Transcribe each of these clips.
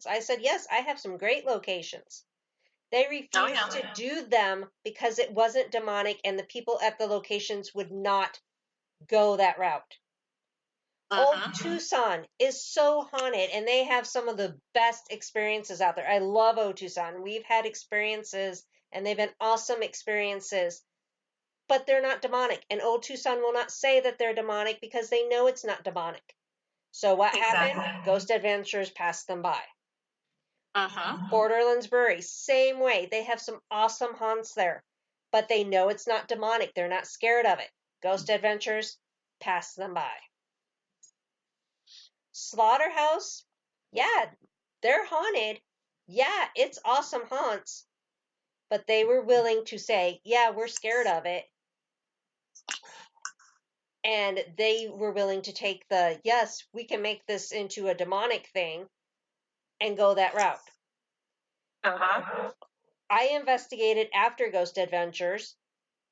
I said, yes, I have some great locations. They refused to do them because it wasn't demonic and the people at the locations would not go that route. Old Tucson is so haunted and they have some of the best experiences out there. I love Old Tucson. We've had experiences and they've been awesome experiences, but they're not demonic. And Old Tucson will not say that they're demonic because they know it's not demonic. So what happened? Ghost Adventures passed them by. Borderlands Brewery, same way. They have some awesome haunts there, but they know it's not demonic. They're not scared of it. Ghost Adventures passed them by. Slaughterhouse, yeah, they're haunted. Yeah, it's awesome haunts. But they were willing to say, yeah, we're scared of it. And they were willing to take the, yes, we can make this into a demonic thing and go that route. I investigated after Ghost Adventures.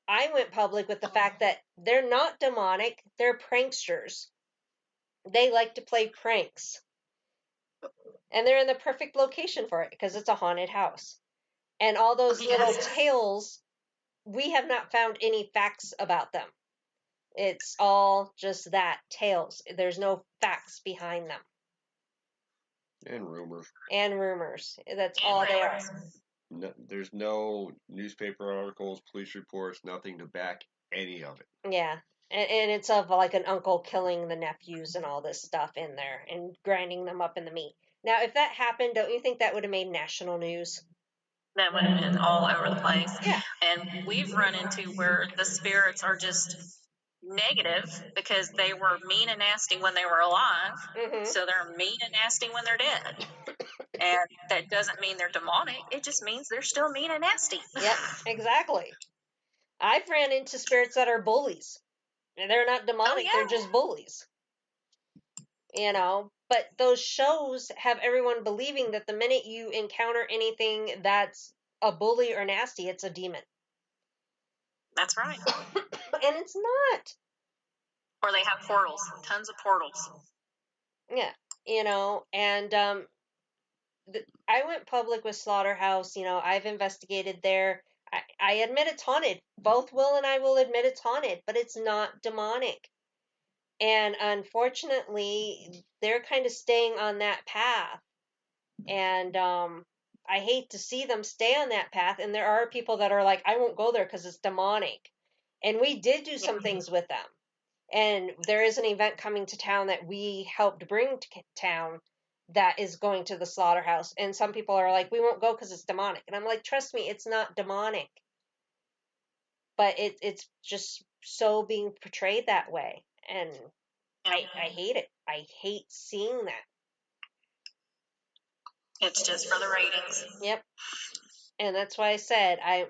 I went public with the fact that they're not demonic, they're pranksters. They like to play pranks. And they're in the perfect location for it because it's a haunted house. And all those little tales, we have not found any facts about them. It's all just that, tales. There's no facts behind them. And rumors. That's all they are. No, there's no newspaper articles, police reports, nothing to back any of it. Yeah. And it's of like an uncle killing the nephews and all this stuff in there and grinding them up in the meat. Now, if that happened, don't you think that would have made national news? That would have been all over the place. Yeah. And we've run into where the spirits are just negative because they were mean and nasty when they were alive. So they're mean and nasty when they're dead. And that doesn't mean they're demonic. It just means they're still mean and nasty. Yep, exactly. I've ran into spirits that are bullies. And they're not demonic, they're just bullies. You know, but those shows have everyone believing that the minute you encounter anything that's a bully or nasty, it's a demon. That's right. And it's not. Or they have portals, tons of portals. Yeah, you know, and I went public with Slaughterhouse. You know, I've investigated there. I admit it's haunted. Both Will and I will admit it's haunted, but it's not demonic. And unfortunately, they're kind of staying on that path. And I hate to see them stay on that path. And there are people that are like, I won't go there because it's demonic. And we did do some things with them. And there is an event coming to town that we helped bring to town that is going to the slaughterhouse. And some people are like, we won't go because it's demonic. And I'm like, trust me, it's not demonic. But it's just so being portrayed that way. And I hate it. I hate seeing that. It's just for the ratings. Yep. And that's why I said I'm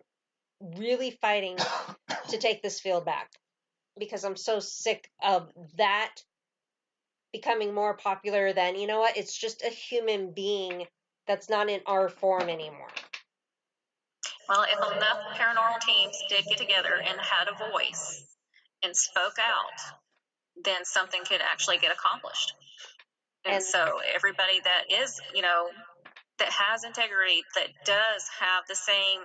really fighting to take this field back. Because I'm so sick of that becoming more popular than, you know what, it's just a human being that's not in our form anymore. Well, if enough paranormal teams did get together and had a voice and spoke out, then something could actually get accomplished. And so everybody that is, you know, that has integrity, that does have the same,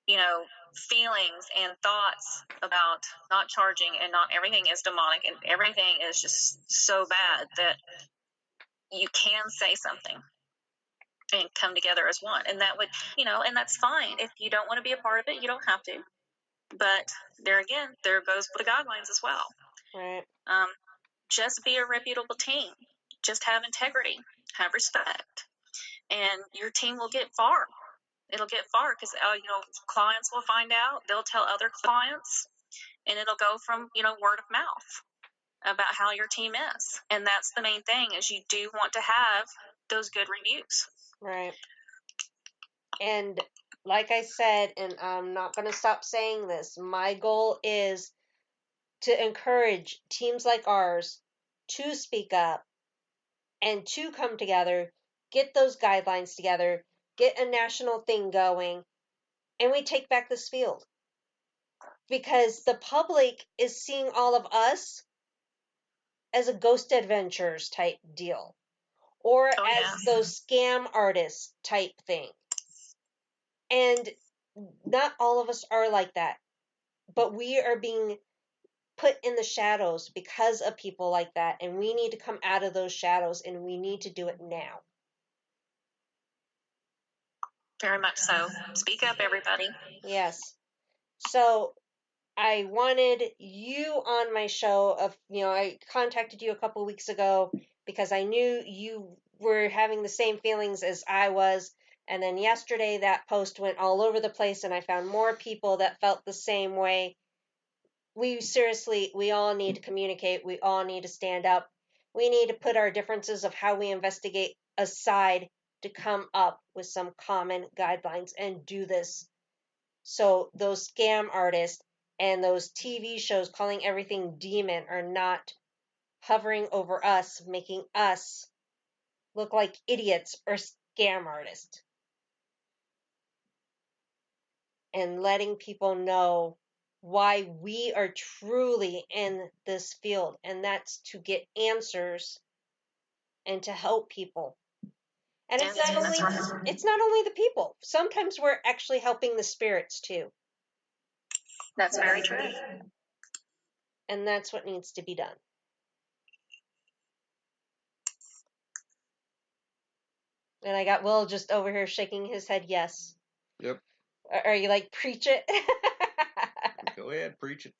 you know, feelings and thoughts about not charging and not everything is demonic and everything is just so bad that you can say something and come together as one. And that would, you know, and that's fine. If you don't want to be a part of it, you don't have to. But there again, there goes the guidelines as well. Right. Just be a reputable team. Just have integrity, have respect, and your team will get far. It'll get far because, you know, clients will find out. They'll tell other clients, and it'll go from, you know, word of mouth about how your team is. And that's the main thing, is you do want to have those good reviews. Right. And like I said, and I'm not going to stop saying this, my goal is to encourage teams like ours to speak up and to come together, get those guidelines together, get a national thing going, and we take back this field. Because the public is seeing all of us as a Ghost Adventures type deal. or Oh, as yeah. those scam artists type thing. And not all of us are like that, but we are being put in the shadows because of people like that, and we need to come out of those shadows, and we need to do it now. Very much so. Speak up, everybody. Yes. So I wanted you on my show. I contacted you a couple weeks ago because I knew you were having the same feelings as I was. And then yesterday that post went all over the place and I found more people that felt the same way. We all need to communicate. We all need to stand up. We need to put our differences of how we investigate aside to come up with some common guidelines and do this. So those scam artists and those TV shows calling everything demon are not hovering over us, making us look like idiots or scam artists. And letting people know why we are truly in this field, and that's to get answers and to help people. And Yes, that's right. it's not only the people. Sometimes we're actually helping the spirits too. That's very true. And that's what needs to be done. And I got Will just over here shaking his head yes. Yep. Are you like, preach it? Go ahead, preach it.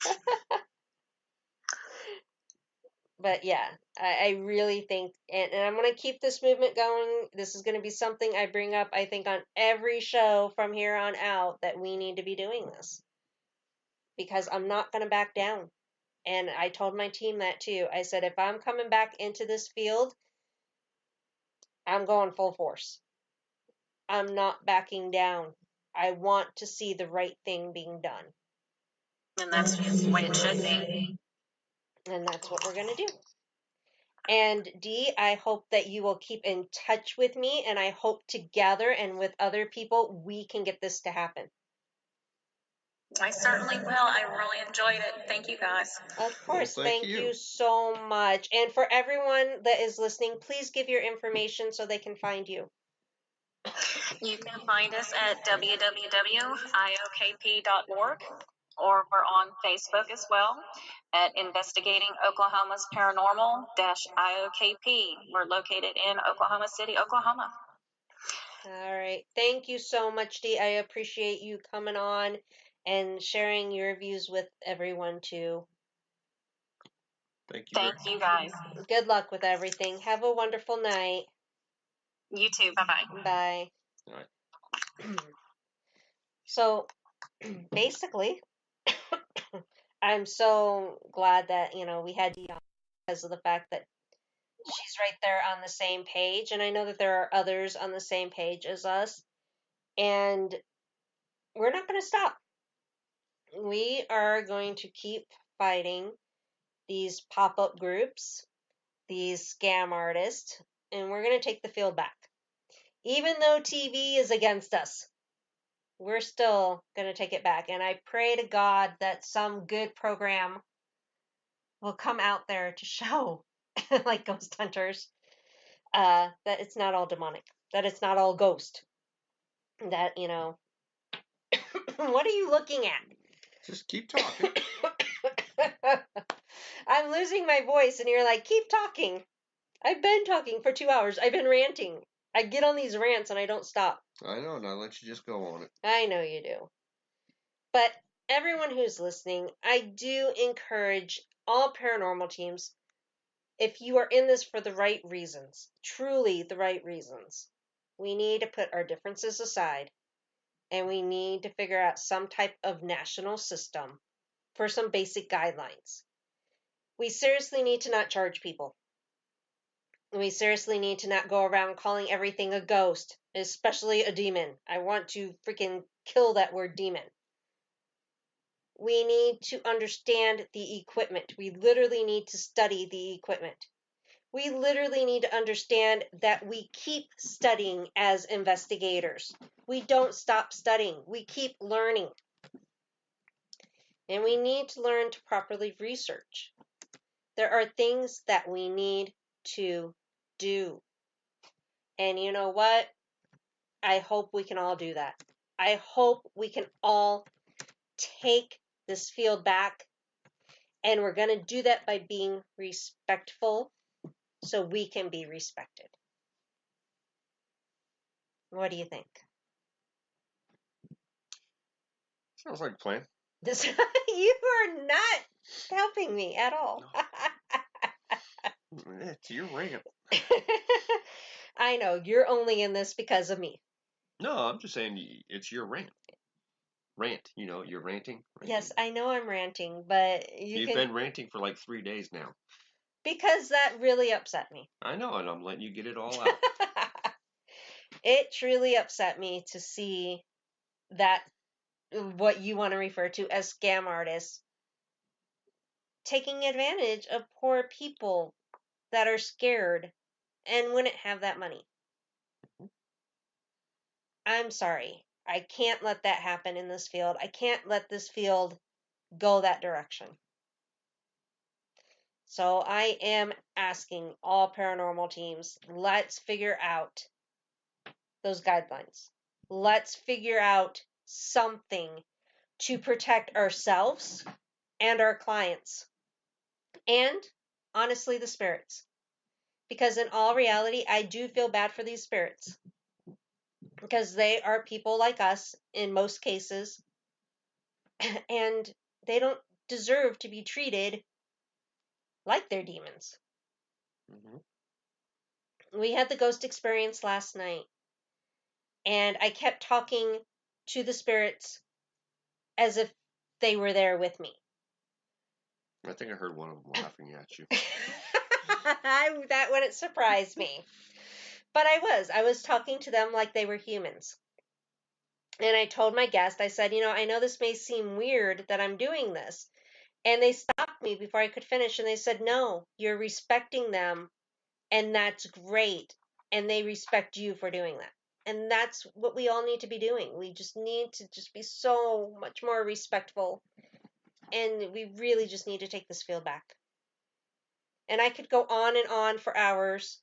But yeah, I really think, and I'm going to keep this movement going. This is going to be something I bring up, I think, on every show from here on out, that we need to be doing this. Because I'm not going to back down. And I told my team that too. I said, if I'm coming back into this field, I'm going full force. I'm not backing down. I want to see the right thing being done. And that's the way it should be. And that's what we're going to do. And Dee, I hope that you will keep in touch with me, and I hope together and with other people we can get this to happen. I certainly will. I really enjoyed it. Thank you, guys. Of course. Well, thank Thank you. you so much. And for everyone that is listening, please give your information so they can find you. You can find us at www.iokp.org, or we're on Facebook as well at Investigating Oklahoma's Paranormal-IOKP. We're located in Oklahoma City, Oklahoma. All right. Thank you so much, Dee. I appreciate you coming on and sharing your views with everyone too. Thank you. Thank you, guys. Good luck with everything. Have a wonderful night. You too. Bye-bye. Bye. All right. So basically, I'm so glad that, we had Dee on because of the fact that she's right there on the same page. And I know that there are others on the same page as us. And we're not going to stop. We are going to keep fighting these pop-up groups, these scam artists, and we're going to take the field back. Even though TV is against us, we're still going to take it back. And I pray to God that some good program will come out there to show, like Ghost Hunters, that it's not all demonic, that it's not all ghost, that, what are you looking at? Just keep talking. I'm losing my voice, and you're like, keep talking. I've been talking for 2 hours. I've been ranting. I get on these rants, and I don't stop. I know, and I let you just go on it. I know you do. But everyone who's listening, I do encourage all paranormal teams, if you are in this for the right reasons, truly the right reasons, we need to put our differences aside, and we need to figure out some type of national system for some basic guidelines. We seriously need to not charge people. We seriously need to not go around calling everything a ghost, especially a demon. I want to freaking kill that word demon. We need to understand the equipment. We literally need to study the equipment. We literally need to understand that we keep studying as investigators. We don't stop studying. We keep learning. And we need to learn to properly research. There are things that we need to do. And you know what? I hope we can all do that. I hope we can all take this field back. And we're going to do that by being respectful so we can be respected. What do you think? Sounds like a plan. You are not helping me at all. It's your rant. I know, you're only in this because of me. No, I'm just saying it's your rant. Rant, you're ranting. Yes, I know I'm ranting, but You've been ranting for like 3 days now. Because that really upset me. I know, and I'm letting you get it all out. It truly upset me to see that what you want to refer to as scam artists taking advantage of poor people that are scared and wouldn't have that money. I'm sorry. I can't let that happen in this field. I can't let this field go that direction. So I am asking all paranormal teams, let's figure out those guidelines. Let's figure out something to protect ourselves and our clients. And honestly, the spirits. Because in all reality, I do feel bad for these spirits. Because they are people like us in most cases. And they don't deserve to be treated like they're demons. Mm-hmm. We had the ghost experience last night. And I kept talking to the spirits as if they were there with me. I think I heard one of them laughing at you. That wouldn't surprise me. But I was talking to them like they were humans. And I told my guest, I said, I know this may seem weird that I'm doing this. And they stopped me before I could finish and they said, no, you're respecting them and that's great. And they respect you for doing that. And that's what we all need to be doing. We just need to just be so much more respectful. And we really just need to take this field back. And I could go on and on for hours,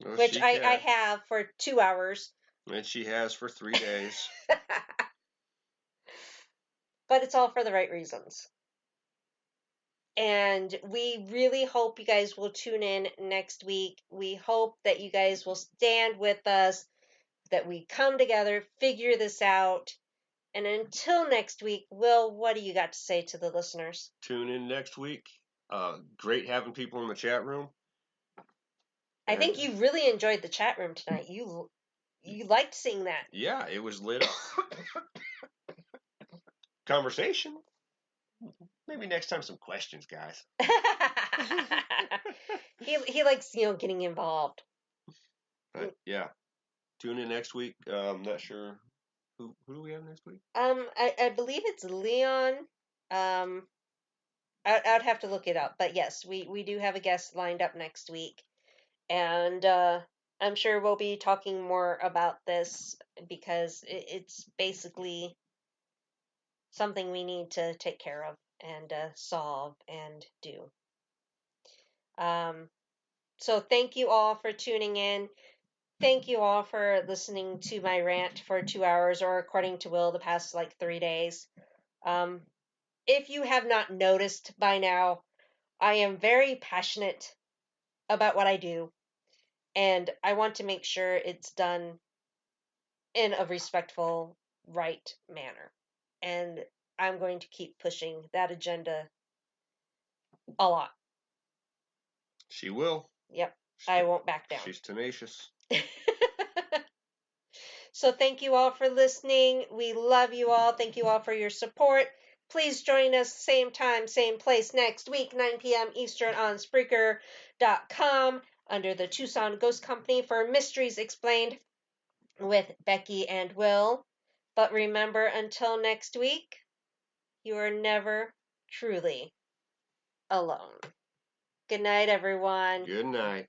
which I have for 2 hours. And she has for 3 days. But it's all for the right reasons. And we really hope you guys will tune in next week. We hope that you guys will stand with us, that we come together, figure this out. And until next week, Will, what do you got to say to the listeners? Tune in next week. Great having people in the chat room. I think you really enjoyed the chat room tonight. You liked seeing that. Yeah, it was lit up. Conversation. Maybe next time some questions, guys. He likes, getting involved. Yeah. Tune in next week. I'm not sure who do we have next week? I believe it's Leon. I'd have to look it up, but yes, we do have a guest lined up next week, and I'm sure we'll be talking more about this because it's basically something we need to take care of and solve and do. So thank you all for tuning in. Thank you all for listening to my rant for 2 hours, or according to Will, the past 3 days. If you have not noticed by now, I am very passionate about what I do, and I want to make sure it's done in a respectful, right manner. And I'm going to keep pushing that agenda a lot. She will. Yep, I won't back down. She's tenacious. So thank you all for listening. We love you all. Thank you all for your support. Please join us same time, same place next week, 9 p.m. Eastern on Spreaker.com under the Tucson Ghost Company for Mysteries Explained with Becky and Will. But remember, until next week, you are never truly alone. Good night, everyone. Good night.